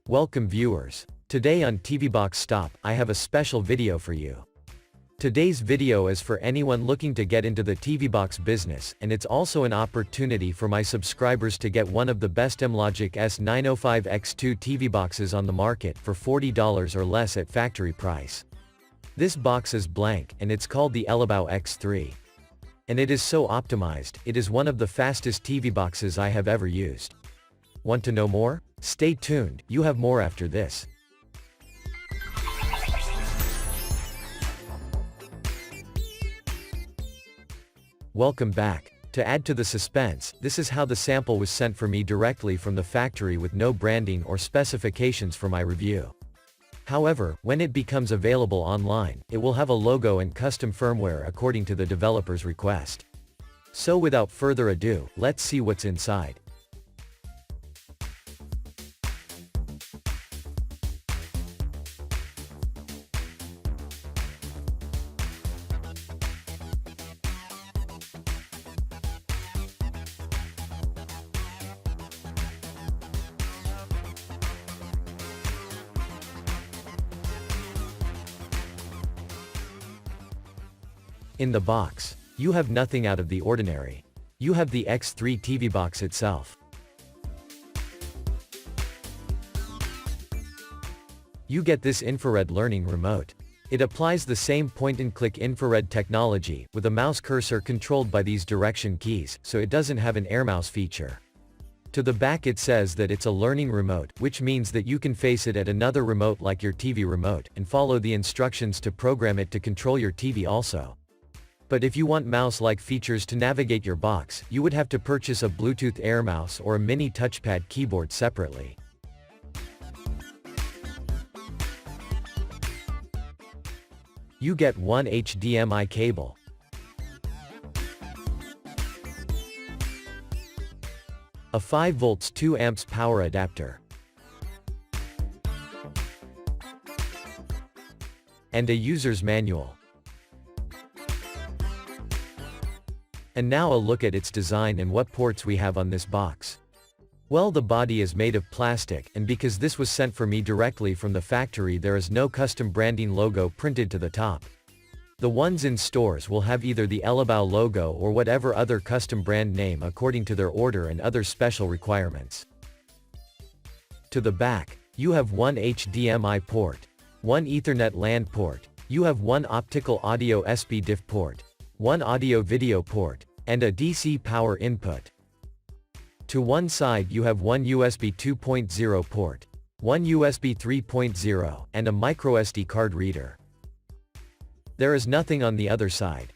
Welcome viewers. Today on tvbox Stop, I have a special video for you. Today's video is for anyone looking to get into the tvbox business, and it's also an opportunity for my subscribers to get one of the best Amlogic S905X2 tvboxes on the market for $40 or less at factory price. This box is blank, and it's called the Elebao X3. And it is so optimized, it is one of the fastest tvboxes I have ever used. Want to know more? Stay tuned, you have more after this. Welcome back. To add to the suspense, this is how the sample was sent for me directly from the factory with no branding or specifications for my review. However, when it becomes available online, it will have a logo and custom firmware according to the developer's request. So without further ado, let's see what's inside. In the box, you have nothing out of the ordinary. You have the X3 tvbox itself. You get this infrared learning remote. It applies the same point-and-click infrared technology, with a mouse cursor controlled by these direction keys, so it doesn't have an air mouse feature. To the back it says that it's a learning remote, which means that you can face it at another remote like your TV remote, and follow the instructions to program it to control your TV also. But if you want mouse-like features to navigate your box, you would have to purchase a Bluetooth Air mouse or a mini touchpad keyboard separately. You get one HDMI cable, a 5 volts 2 amps power adapter, and a user's manual. And now a look at its design and what ports we have on this box. Well, the body is made of plastic, and because this was sent for me directly from the factory, there is no custom branding logo printed to the top. The ones in stores will have either the Elebao logo or whatever other custom brand name according to their order and other special requirements. To the back, you have one HDMI port, one Ethernet LAN port, you have one optical audio SPDIF port, one audio-video port, and a DC power input. To one side you have one USB 2.0 port, one USB 3.0, and a microSD card reader. There is nothing on the other side.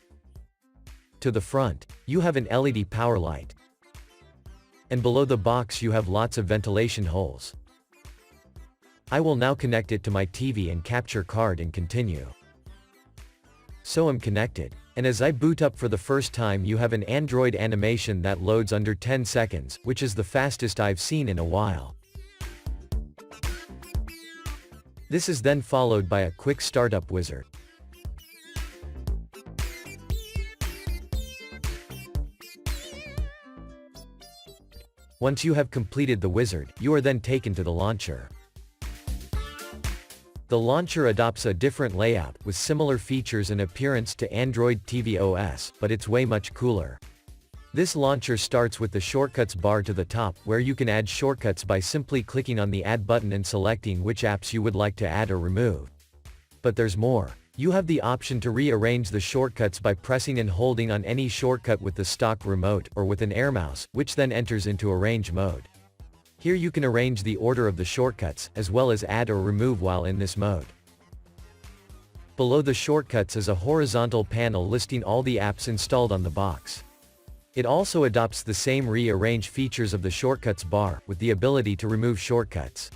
To the front, you have an LED power light. And below the box you have lots of ventilation holes. I will now connect it to my TV and capture card and continue. So I'm connected. And as I boot up for the first time, you have an Android animation that loads under 10 seconds, which is the fastest I've seen in a while. This is then followed by a quick startup wizard. Once you have completed the wizard, you are then taken to the launcher. The launcher adopts a different layout, with similar features and appearance to Android TV OS, but it's way much cooler. This launcher starts with the shortcuts bar to the top, where you can add shortcuts by simply clicking on the add button and selecting which apps you would like to add or remove. But there's more. You have the option to rearrange the shortcuts by pressing and holding on any shortcut with the stock remote, or with an air mouse, which then enters into arrange mode. Here you can arrange the order of the shortcuts, as well as add or remove while in this mode. Below the shortcuts is a horizontal panel listing all the apps installed on the box. It also adopts the same rearrange features of the shortcuts bar, with the ability to remove shortcuts.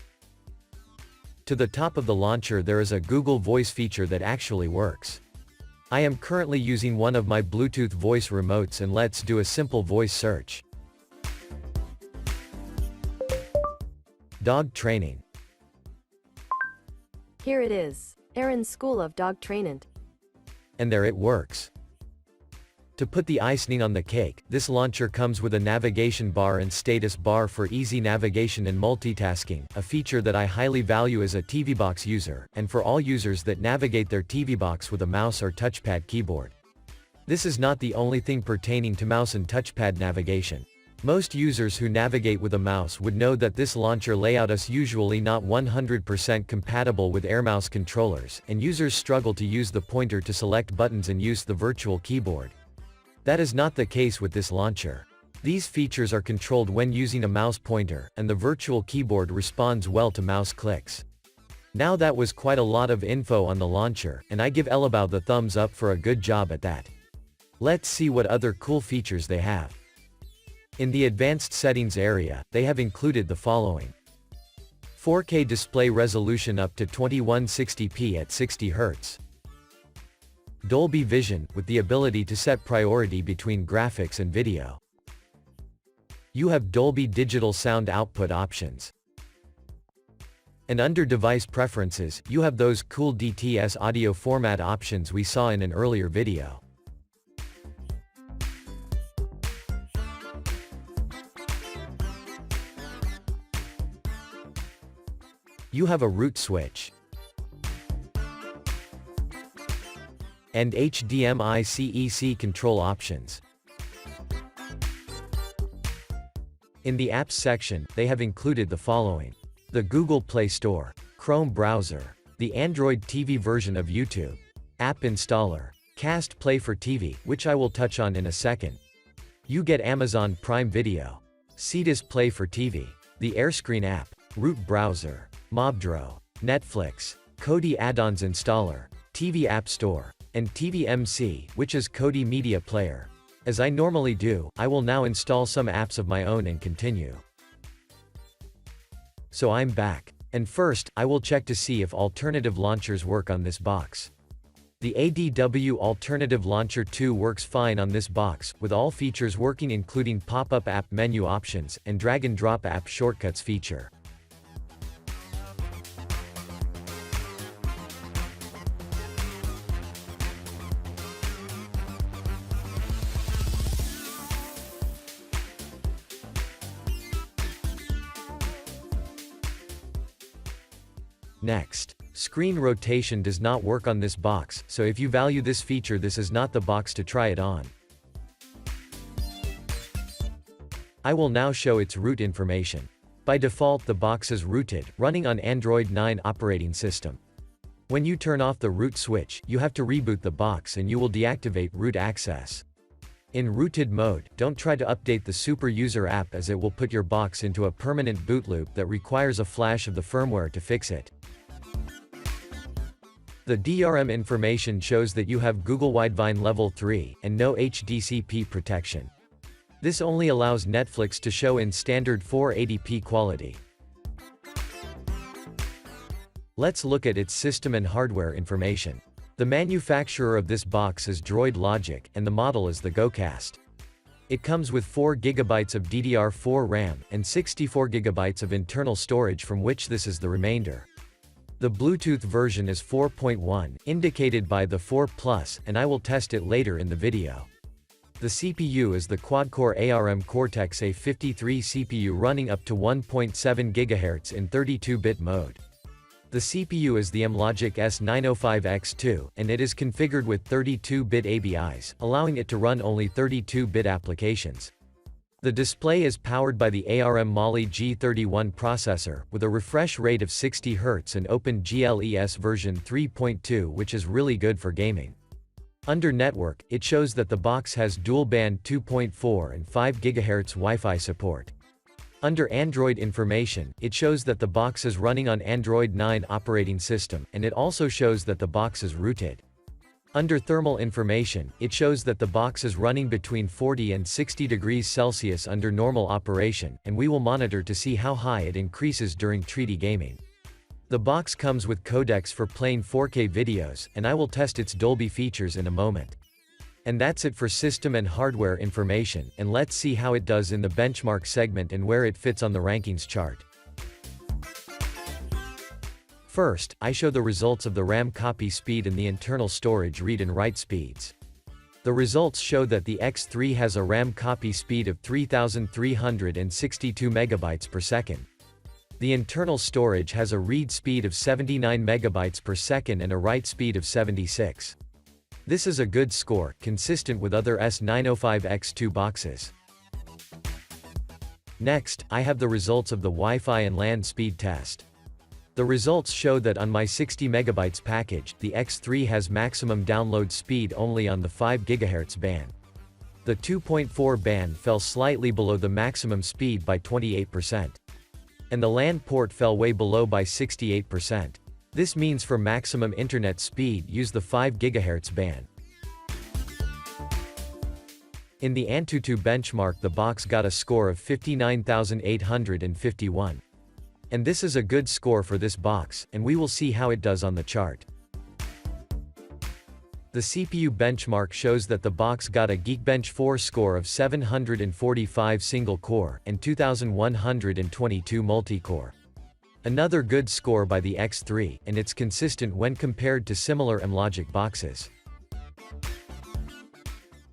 To the top of the launcher there is a Google Voice feature that actually works. I am currently using one of my Bluetooth voice remotes, and let's do a simple voice search. Dog training. Here it is. Aaron's School of Dog Training. And there it works. To put the icing on the cake, this launcher comes with a navigation bar and status bar for easy navigation and multitasking, a feature that I highly value as a tvbox user, and for all users that navigate their tvbox with a mouse or touchpad keyboard. This is not the only thing pertaining to mouse and touchpad navigation. Most users who navigate with a mouse would know that this launcher layout is usually not 100% compatible with AirMouse controllers, and users struggle to use the pointer to select buttons and use the virtual keyboard. That is not the case with this launcher. These features are controlled when using a mouse pointer, and the virtual keyboard responds well to mouse clicks. Now that was quite a lot of info on the launcher, and I give Elebao the thumbs up for a good job at that. Let's see what other cool features they have. In the advanced settings area, they have included the following. 4K display resolution up to 2160p at 60 Hz. Dolby Vision, with the ability to set priority between graphics and video. You have Dolby Digital sound output options. And under device preferences, you have those cool DTS audio format options we saw in an earlier video. You have a root switch and HDMI CEC control options. In the apps section, they have included the following. The Google Play Store, Chrome browser, the Android TV version of YouTube, App Installer, Cast Play for TV, which I will touch on in a second. You get Amazon Prime Video, Cetus Play for TV, the AirScreen app, Root Browser, Mobdro, Netflix, Kodi Add-ons Installer, TV App Store, and TVMC, which is Kodi Media Player. As I normally do, I will now install some apps of my own and continue. So I'm back. And first, I will check to see if alternative launchers work on this box. The ADW Alternative Launcher 2 works fine on this box, with all features working including pop-up app menu options, and drag-and-drop app shortcuts feature. Next, screen rotation does not work on this box, so if you value this feature, this is not the box to try it on. I will now show its root information. By default, the box is rooted, running on Android 9 operating system. When you turn off the root switch, you have to reboot the box and you will deactivate root access. In rooted mode, don't try to update the Super User app as it will put your box into a permanent boot loop that requires a flash of the firmware to fix it. The DRM information shows that you have Google Widevine Level 3, and no HDCP protection. This only allows Netflix to show in standard 480p quality. Let's look at its system and hardware information. The manufacturer of this box is Droid Logic, and the model is the GoCast. It comes with 4 GB of DDR4 RAM, and 64 GB of internal storage, from which this is the remainder. The Bluetooth version is 4.1, indicated by the 4 Plus, and I will test it later in the video. The CPU is the quad-core ARM Cortex-A53 CPU running up to 1.7 GHz in 32-bit mode. The CPU is the Amlogic S905X2, and it is configured with 32-bit ABIs, allowing it to run only 32-bit applications. The display is powered by the ARM Mali G31 processor, with a refresh rate of 60 Hz and OpenGLES version 3.2, which is really good for gaming. Under network, it shows that the box has dual-band 2.4 and 5 GHz Wi-Fi support. Under Android information, it shows that the box is running on Android 9 operating system, and it also shows that the box is rooted. Under thermal information, it shows that the box is running between 40 and 60 degrees Celsius under normal operation, and we will monitor to see how high it increases during 3D gaming. The box comes with codecs for playing 4K videos, and I will test its Dolby features in a moment. And that's it for system and hardware information, and let's see how it does in the benchmark segment and where it fits on the rankings chart. First, I show the results of the RAM copy speed and the internal storage read and write speeds. The results show that the X3 has a RAM copy speed of 3,362 megabytes per second. The internal storage has a read speed of 79 megabytes per second and a write speed of 76. This is a good score, consistent with other S905X2 boxes. Next, I have the results of the Wi-Fi and LAN speed test. The results show that on my 60 megabytes package, the X3 has maximum download speed only on the 5 GHz band. The 2.4 band fell slightly below the maximum speed by 28%. And the LAN port fell way below by 68%. This means for maximum internet speed, use the 5 GHz band. In the Antutu benchmark, the box got a score of 59,851. And this is a good score for this box, and we will see how it does on the chart. The CPU benchmark shows that the box got a Geekbench 4 score of 745 single-core, and 2122 multi-core. Another good score by the X3, and it's consistent when compared to similar Amlogic boxes.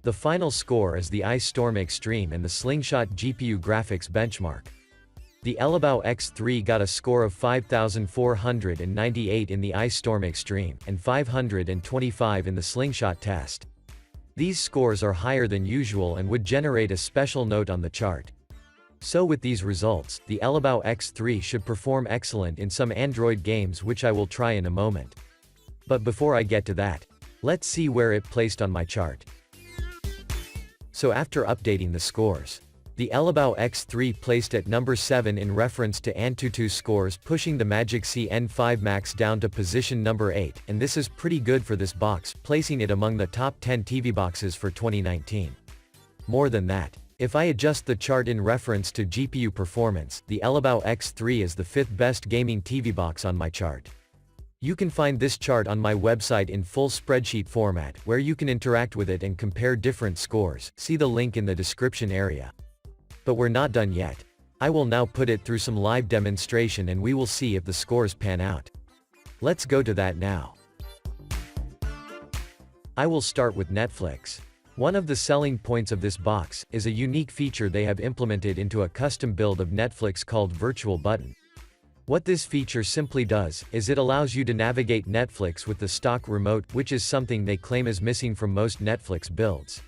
The final score is the Ice Storm Extreme and the Slingshot GPU graphics benchmark. The Elebao X3 got a score of 5,498 in the Ice Storm Extreme, and 525 in the Slingshot test. These scores are higher than usual and would generate a special note on the chart. So with these results, the Elebao X3 should perform excellent in some Android games, which I will try in a moment. But before I get to that, let's see where it placed on my chart. So after updating the scores, the Elebao X3 placed at number 7 in reference to Antutu scores, pushing the Magic C N5 Max down to position number 8, and this is pretty good for this box, placing it among the top 10 TV boxes for 2019. More than that, if I adjust the chart in reference to GPU performance, the Elebao X3 is the 5th best gaming TV box on my chart. You can find this chart on my website in full spreadsheet format, where you can interact with it and compare different scores. See the link in the description area. But we're not done yet. I will now put it through some live demonstration and we will see if the scores pan out. Let's go to that now. I will start with Netflix. One of the selling points of this box is a unique feature they have implemented into a custom build of Netflix called Virtual Button. What this feature simply does, is it allows you to navigate Netflix with the stock remote, which is something they claim is missing from most Netflix builds.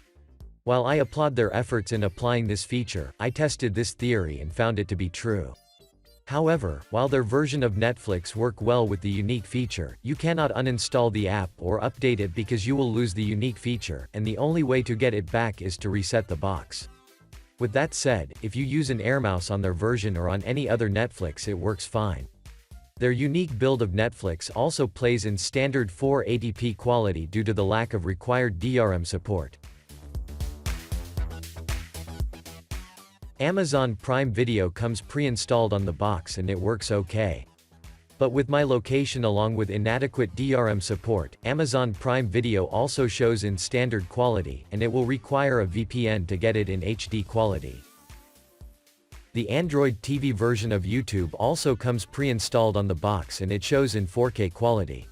While I applaud their efforts in applying this feature, I tested this theory and found it to be true. However, while their version of Netflix work well with the unique feature, you cannot uninstall the app or update it because you will lose the unique feature, and the only way to get it back is to reset the box. With that said, if you use an AirMouse on their version or on any other Netflix, it works fine. Their unique build of Netflix also plays in standard 480p quality due to the lack of required DRM support. Amazon Prime Video comes pre-installed on the box and it works okay. But with my location along with inadequate DRM support, Amazon Prime Video also shows in standard quality, and it will require a VPN to get it in HD quality. The Android TV version of YouTube also comes pre-installed on the box and it shows in 4K quality.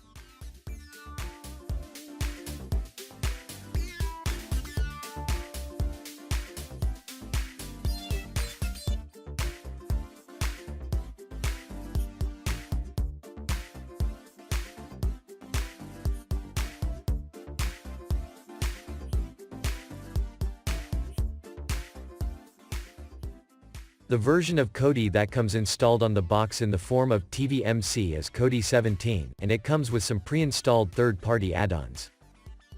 The version of Kodi that comes installed on the box in the form of TVMC is Kodi 17, and it comes with some pre-installed third-party add-ons.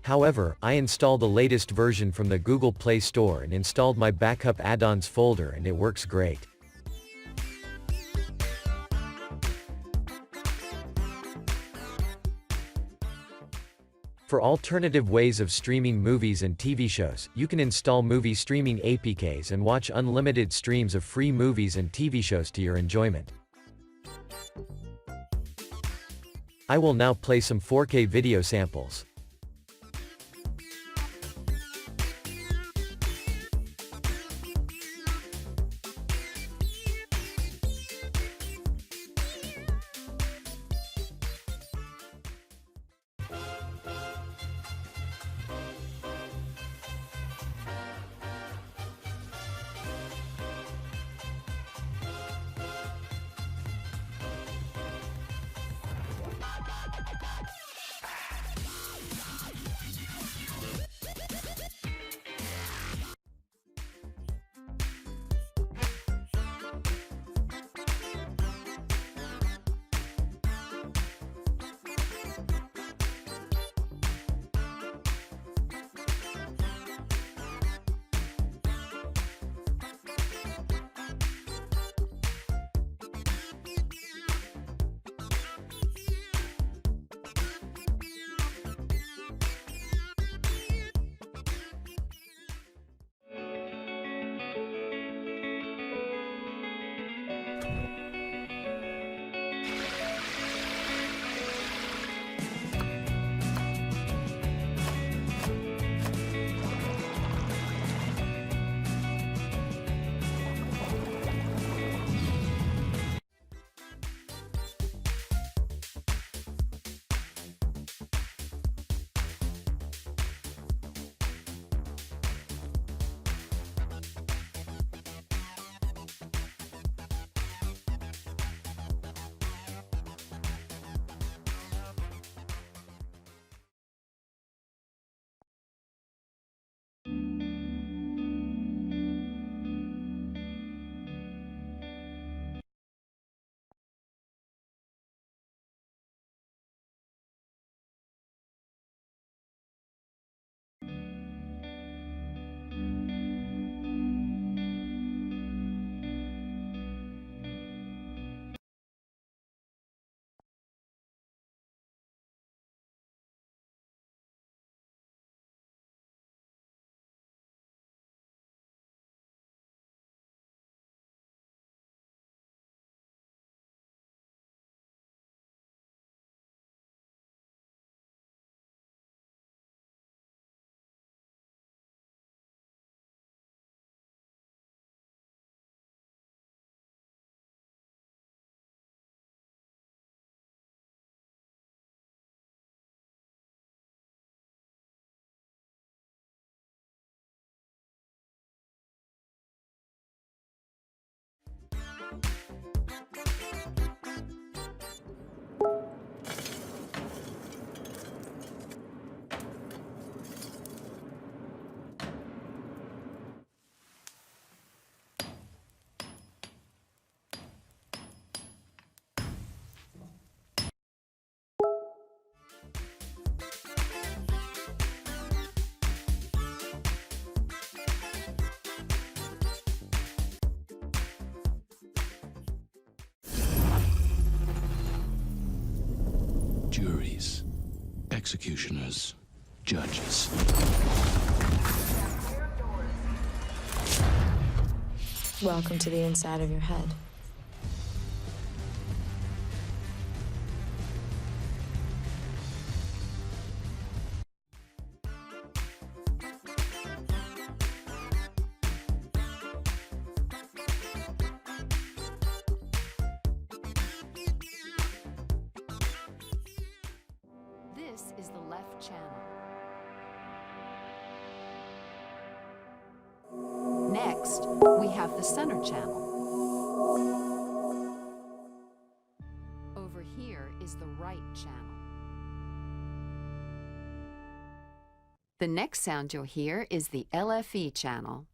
However, I installed the latest version from the Google Play Store and installed my backup add-ons folder and it works great. For alternative ways of streaming movies and TV shows, you can install movie streaming APKs and watch unlimited streams of free movies and TV shows to your enjoyment. I will now play some 4K video samples. Juries, executioners, judges. Welcome to the inside of your head. This is the left channel. Next, we have the center channel. Over here is the right channel. The next sound you'll hear is the LFE channel.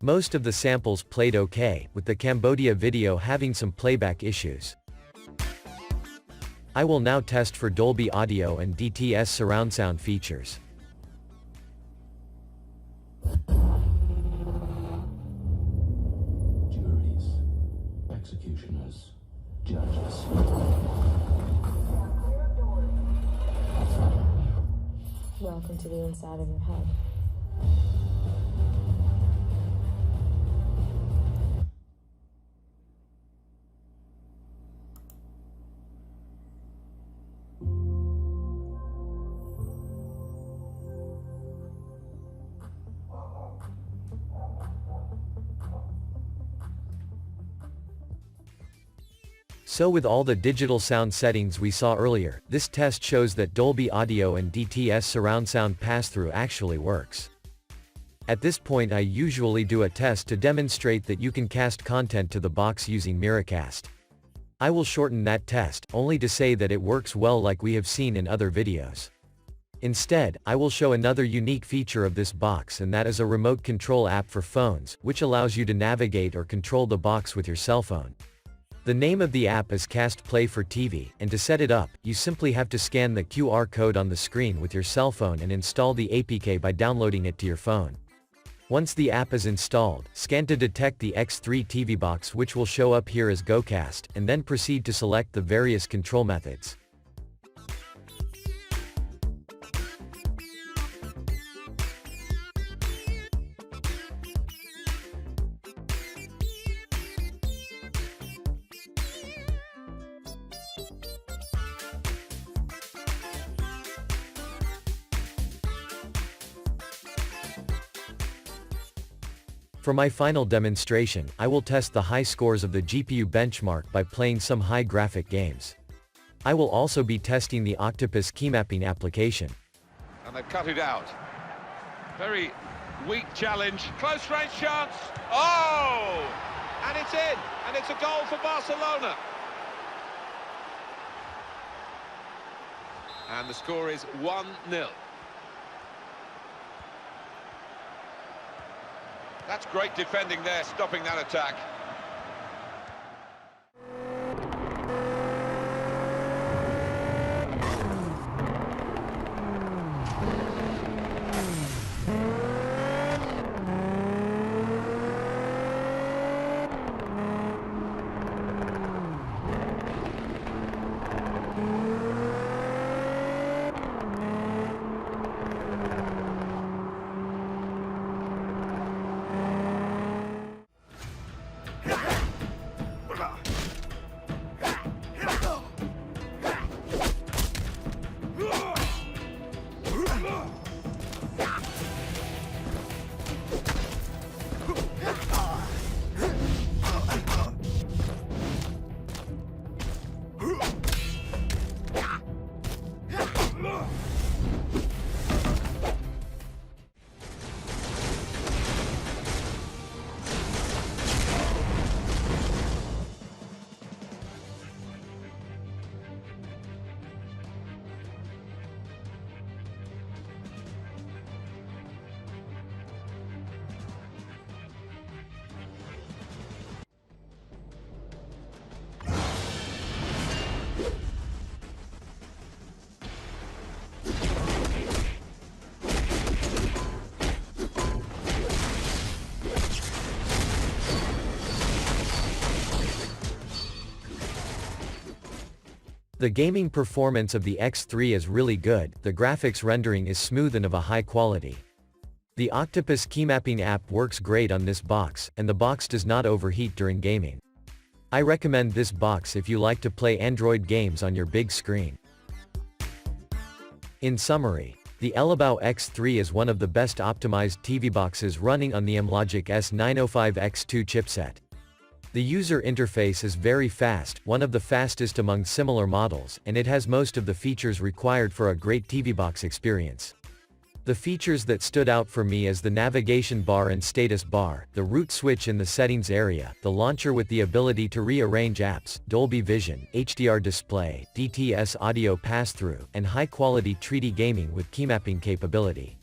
Most of the samples played okay, with the Cambodia video having some playback issues. I will now test for Dolby Audio and DTS surround sound features. Juries, executioners, judges. Welcome to the inside of your head. So with all the digital sound settings we saw earlier, this test shows that Dolby Audio and DTS surround sound pass-through actually works. At this point I usually do a test to demonstrate that you can cast content to the box using Miracast. I will shorten that test, only to say that it works well like we have seen in other videos. Instead, I will show another unique feature of this box, and that is a remote control app for phones, which allows you to navigate or control the box with your cell phone. The name of the app is Cast Play for TV, and to set it up, you simply have to scan the QR code on the screen with your cell phone and install the APK by downloading it to your phone. Once the app is installed, scan to detect the X3 TV box, which will show up here as GoCast, and then proceed to select the various control methods. For my final demonstration, I will test the high scores of the GPU benchmark by playing some high graphic games. I will also be testing the Octopus keymapping application. And they've cut it out. Very weak challenge. Close range chance. Oh! And it's in. And it's a goal for Barcelona. And the score is 1-0. That's great defending there, stopping that attack. The gaming performance of the X3 is really good, the graphics rendering is smooth and of a high quality. The Octopus keymapping app works great on this box, and the box does not overheat during gaming. I recommend this box if you like to play Android games on your big screen. In summary, the Elebao X3 is one of the best optimized TV boxes running on the Amlogic S905X2 chipset. The user interface is very fast, one of the fastest among similar models, and it has most of the features required for a great TV box experience. The features that stood out for me is the navigation bar and status bar, the root switch in the settings area, the launcher with the ability to rearrange apps, Dolby Vision, HDR display, DTS audio pass-through, and high-quality 3D gaming with keymapping capability.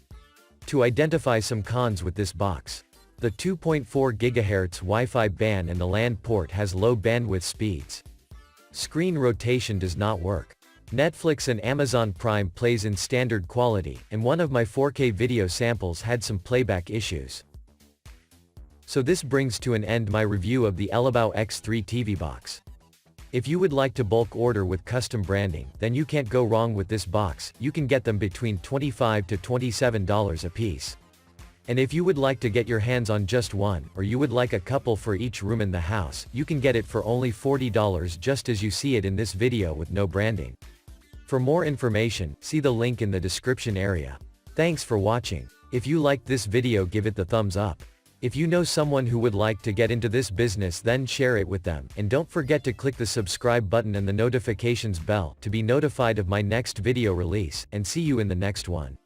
To identify some cons with this box. The 2.4 GHz Wi-Fi band and the LAN port has low bandwidth speeds. Screen rotation does not work. Netflix and Amazon Prime plays in standard quality, and one of my 4K video samples had some playback issues. So this brings to an end my review of the Elebao X3 TV box. If you would like to bulk order with custom branding, then you can't go wrong with this box. You can get them between $25 to $27 a piece. And if you would like to get your hands on just one, or you would like a couple for each room in the house, you can get it for only $40 just as you see it in this video with no branding. For more information, see the link in the description area. Thanks for watching. If you liked this video, give it the thumbs up. If you know someone who would like to get into this business, then share it with them, and don't forget to click the subscribe button and the notifications bell to be notified of my next video release, and see you in the next one.